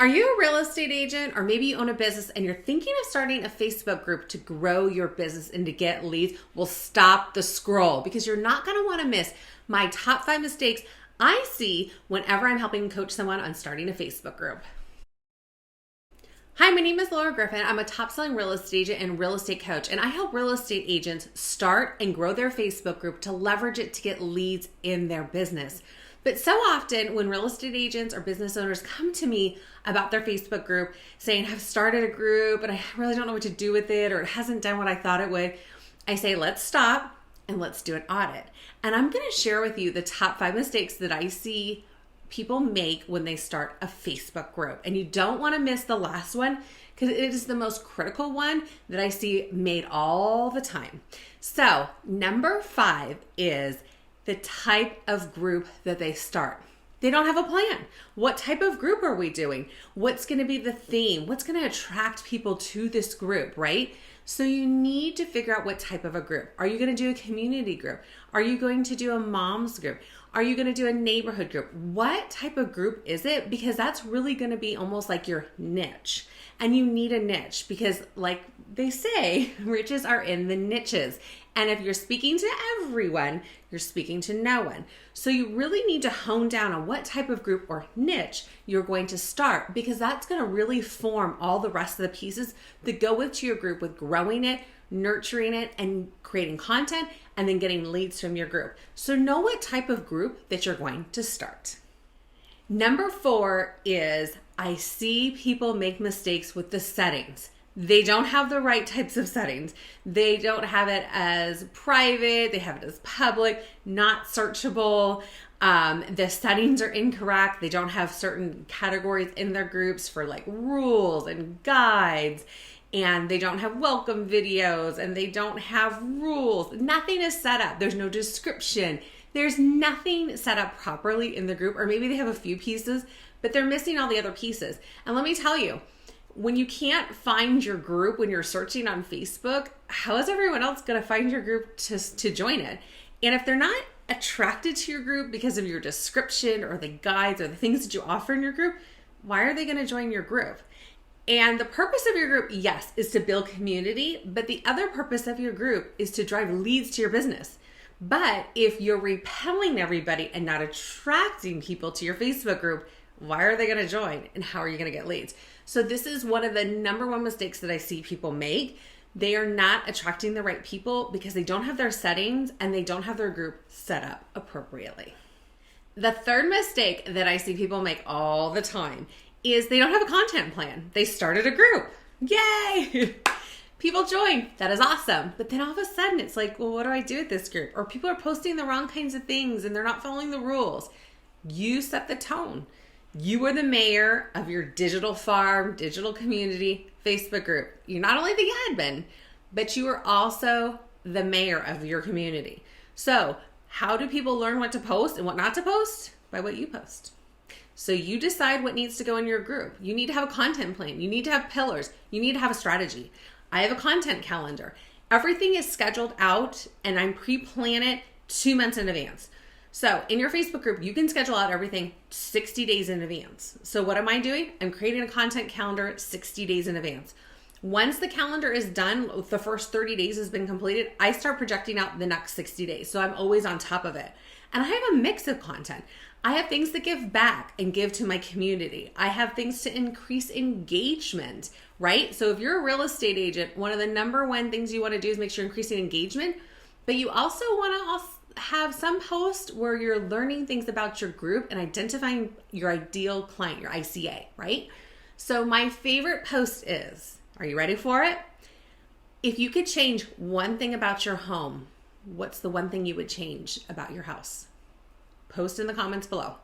Are you a real estate agent, or maybe you own a business and you're thinking of starting a Facebook group to grow your business and to get leads? Well, stop the scroll, because you're not going to want to miss my top 5 mistakes I see whenever I'm helping coach someone on starting a Facebook group. Hi, my name is Laura Griffin. I'm a top-selling real estate agent and real estate coach, and I help real estate agents start and grow their Facebook group to leverage it to get leads in their business. But so often when real estate agents or business owners come to me about their Facebook group saying, I've started a group and I really don't know what to do with it, or it hasn't done what I thought it would, I say, let's stop and let's do an audit. And I'm going to share with you the top 5 mistakes that I see people make when they start a Facebook group. And you don't want to miss the last one, because it is the most critical one that I see made all the time. So number 5 is the type of group that they start. They don't have a plan. What type of group are we doing? What's going to be the theme? What's going to attract people to this group, right? So you need to figure out what type of a group. Are you going to do a community group? Are you going to do a mom's group? Are you going to do a neighborhood group? What type of group is it? Because that's really going to be almost like your niche. And you need a niche because, like they say, riches are in the niches. And if you're speaking to everyone, you're speaking to no one. So you really need to hone down on what type of group or niche you're going to start, because that's going to really form all the rest of the pieces that go with your group, with growing it, nurturing it, and creating content, and then getting leads from your group. So know what type of group that you're going to start. Number 4 is, I see people make mistakes with the settings. They don't have the right types of settings. They don't have it as private. They have it as public, not searchable. The settings are incorrect. They don't have certain categories in their groups for like rules and guides. And they don't have welcome videos, and they don't have rules. Nothing is set up. There's no description. There's nothing set up properly in the group, or maybe they have a few pieces, but they're missing all the other pieces. And let me tell you, when you can't find your group when you're searching on Facebook, how is everyone else going to find your group to join it? And if they're not attracted to your group because of your description or the guides or the things that you offer in your group, why are they going to join your group? And the purpose of your group, yes, is to build community, but the other purpose of your group is to drive leads to your business. But if you're repelling everybody and not attracting people to your Facebook group, why are they going to join, and how are you going to get leads? So this is one of the number 1 mistakes that I see people make. They are not attracting the right people because they don't have their settings and they don't have their group set up appropriately. The third mistake that I see people make all the time is they don't have a content plan. They started a group. Yay! People join. That is awesome. But then all of a sudden it's like, well, what do I do with this group? Or people are posting the wrong kinds of things and they're not following the rules. You set the tone. You are the mayor of your digital farm, digital community, Facebook group. You're not only the admin, but you are also the mayor of your community. So how do people learn what to post and what not to post? By what you post. So you decide what needs to go in your group. You need to have a content plan. You need to have pillars. You need to have a strategy. I have a content calendar. Everything is scheduled out, and I'm pre-plan it 2 months in advance. So in your Facebook group, you can schedule out everything 60 days in advance. So what am I doing? I'm creating a content calendar 60 days in advance. Once the calendar is done, the first 30 days has been completed, I start projecting out the next 60 days. So I'm always on top of it. And I have a mix of content. I have things that give back and give to my community. I have things to increase engagement, right? So if you're a real estate agent, one of the number 1 things you want to do is make sure you're increasing engagement, but you also want to have some post where you're learning things about your group and identifying your ideal client, your ICA, right? So my favorite post is, are you ready for it? If you could change one thing about your home, what's the one thing you would change about your house? Post in the comments below.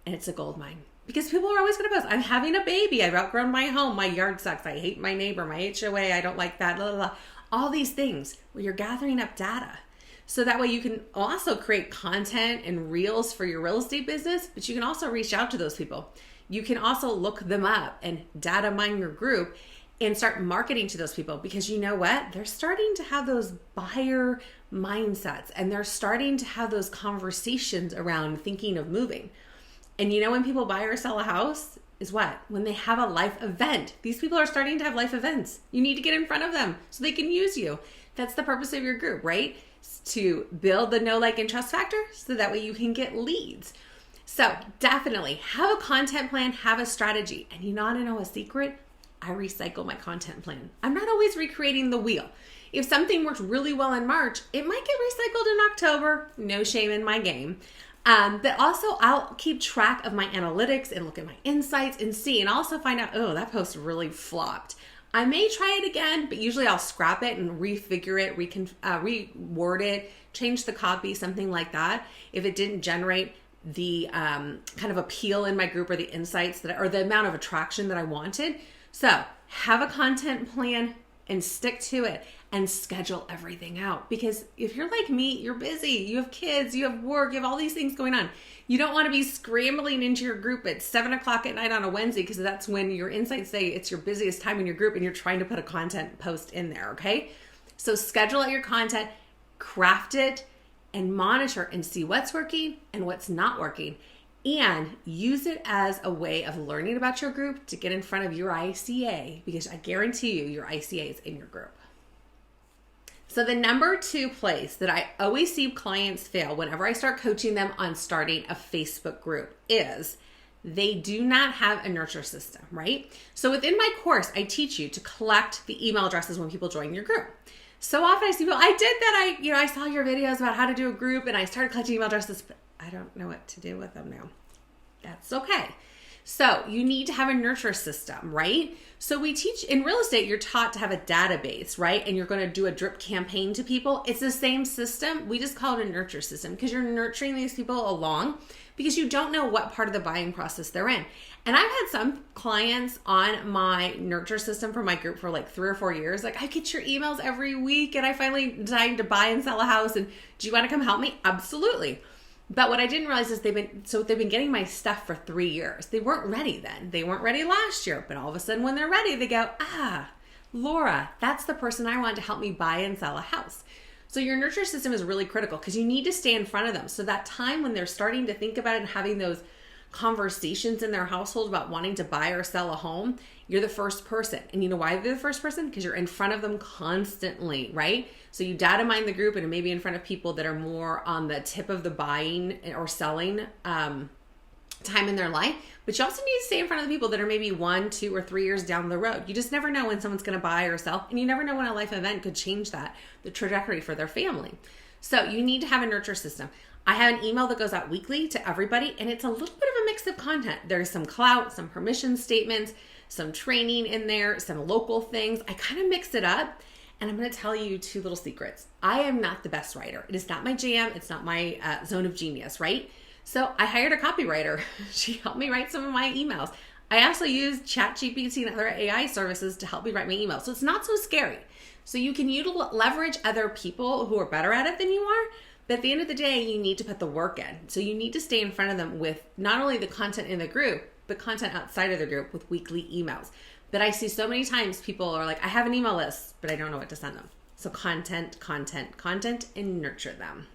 And it's a gold mine, because people are always going to post, I'm having a baby, I've outgrown my home, my yard sucks, I hate my neighbor, my HOA, I don't like that, blah, blah, blah. All these things where you're gathering up data. So that way you can also create content and reels for your real estate business, but you can also reach out to those people. You can also look them up and data mine your group and start marketing to those people, because you know what? They're starting to have those buyer mindsets, and they're starting to have those conversations around thinking of moving. And you know, when people buy or sell a house, is what? When they have a life event. These people are starting to have life events. You need to get in front of them so they can use you. That's the purpose of your group, right? It's to build the know, like, and trust factor so that way you can get leads. So definitely have a content plan, have a strategy. And you want to know a secret? I recycle my content plan. I'm not always recreating the wheel. If something worked really well in March, it might get recycled in October. No shame in my game. But also I'll keep track of my analytics and look at my insights and see, and also find out, oh, that post really flopped. I may try it again, but usually I'll scrap it and refigure it, reword it, change the copy, something like that. If it didn't generate the kind of appeal in my group or the insights or the amount of attraction that I wanted. So have a content plan and stick to it and schedule everything out. Because if you're like me, you're busy, you have kids, you have work, you have all these things going on. You don't want to be scrambling into your group at 7:00 at night on a Wednesday, because that's when your insights say it's your busiest time in your group and you're trying to put a content post in there, okay? So schedule out your content, craft it, and monitor and see what's working and what's not working. And use it as a way of learning about your group to get in front of your ICA, because I guarantee you your ICA is in your group. So the number 2 place that I always see clients fail whenever I start coaching them on starting a Facebook group is they do not have a nurture system, right? So within my course, I teach you to collect the email addresses when people join your group. So often I see people, I did that. I saw your videos about how to do a group and I started collecting email addresses, but I don't know what to do with them now. That's okay. So you need to have a nurture system, right? So we teach in real estate, you're taught to have a database, right? And you're going to do a drip campaign to people. It's the same system. We just call it a nurture system because you're nurturing these people along because you don't know what part of the buying process they're in. And I've had some clients on my nurture system for my group for like 3 or 4 years. Like, I get your emails every week and I finally decided to buy and sell a house. And do you want to come help me? Absolutely. But what I didn't realize is they've been getting my stuff for 3 years. They weren't ready then. They weren't ready last year. But all of a sudden when they're ready, they go, Laura, that's the person I want to help me buy and sell a house. So your nurture system is really critical because you need to stay in front of them. So that time when they're starting to think about it and having those conversations in their household about wanting to buy or sell a home, you're the first person. And you know why they're the first person? Because you're in front of them constantly, right? So you data mine the group and maybe in front of people that are more on the tip of the buying or selling time in their life. But you also need to stay in front of the people that are maybe 1, 2, or 3 years down the road. You just never know when someone's going to buy or sell, and you never know when a life event could change the trajectory for their family. So you need to have a nurture system. I have an email that goes out weekly to everybody, and it's a little bit of a mix of content. There's some clout, some permission statements, some training in there, some local things. I kind of mix it up, and I'm going to tell you 2 little secrets. I am not the best writer. It is not my jam. It's not my zone of genius, right? So I hired a copywriter. She helped me write some of my emails. I also use ChatGPT and other AI services to help me write my emails. So it's not so scary. So you can leverage other people who are better at it than you are. But at the end of the day, you need to put the work in. So you need to stay in front of them with not only the content in the group, but content outside of the group with weekly emails. But I see so many times people are like, I have an email list, but I don't know what to send them. So content, and nurture them.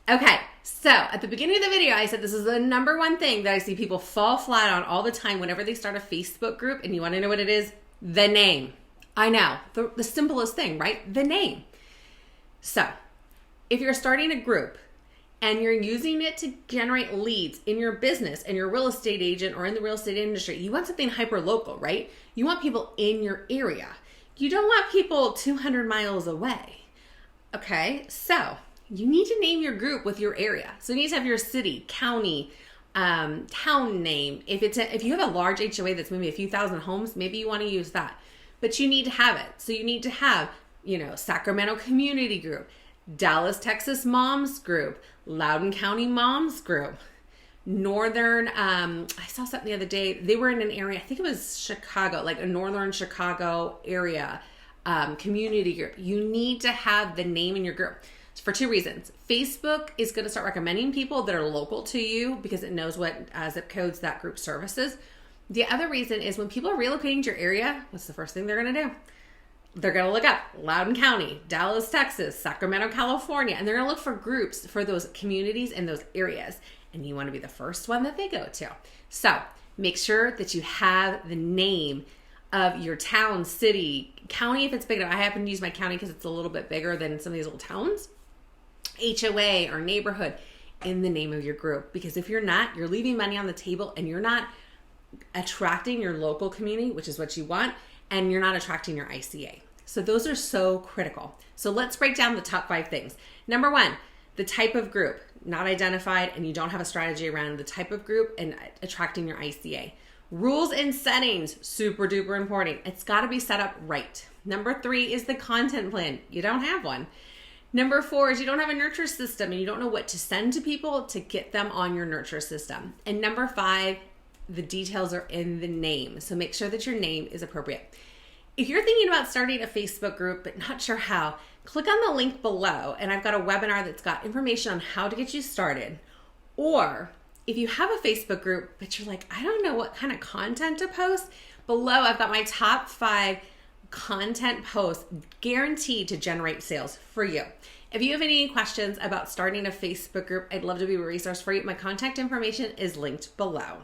Okay, so at the beginning of the video, I said this is the number 1 thing that I see people fall flat on all the time whenever they start a Facebook group. And you want to know what it is? The name. I know, the simplest thing, right? The name. So if you're starting a group and you're using it to generate leads in your business and you're a real estate agent or in the real estate industry, you want something hyper local, right? You want people in your area. You don't want people 200 miles away. Okay, so you need to name your group with your area. So you need to have your city, county, town name. If you have a large HOA that's maybe a few thousand homes, maybe you want to use that. But you need to have it. So you need to have, Sacramento Community Group, Dallas, Texas Moms Group, Loudoun County Moms Group, Northern, I saw something the other day. They were in an area, I think it was Chicago, like a Northern Chicago area community group. You need to have the name in your group for 2 reasons. Facebook is going to start recommending people that are local to you because it knows what zip codes that group services. The other reason is when people are relocating to your area, what's the first thing they're going to do? They're going to look up Loudoun County, Dallas, Texas, Sacramento, California, and they're going to look for groups for those communities and those areas. And you want to be the first one that they go to. So Make sure that you have the name of your town, city, county if it's big enough. I happen to use my county because it's a little bit bigger than some of these little towns. HOA or neighborhood in the name of your group. Because if you're not, you're leaving money on the table and you're not attracting your local community, which is what you want, and you're not attracting your ICA. So those are so critical. So let's break down the top 5 things. Number 1, the type of group, not identified, and you don't have a strategy around the type of group and attracting your ICA. Rules and settings, super duper important. It's got to be set up right. Number 3 is the content plan. You don't have one. Number 4 is you don't have a nurture system and you don't know what to send to people to get them on your nurture system. And number 5, the details are in the name. So make sure that your name is appropriate. If you're thinking about starting a Facebook group but not sure how, click on the link below and I've got a webinar that's got information on how to get you started. Or if you have a Facebook group but you're like, I don't know what kind of content to post, below I've got my top 5 content posts guaranteed to generate sales for you. If you have any questions about starting a Facebook group, I'd love to be a resource for you. My contact information is linked below.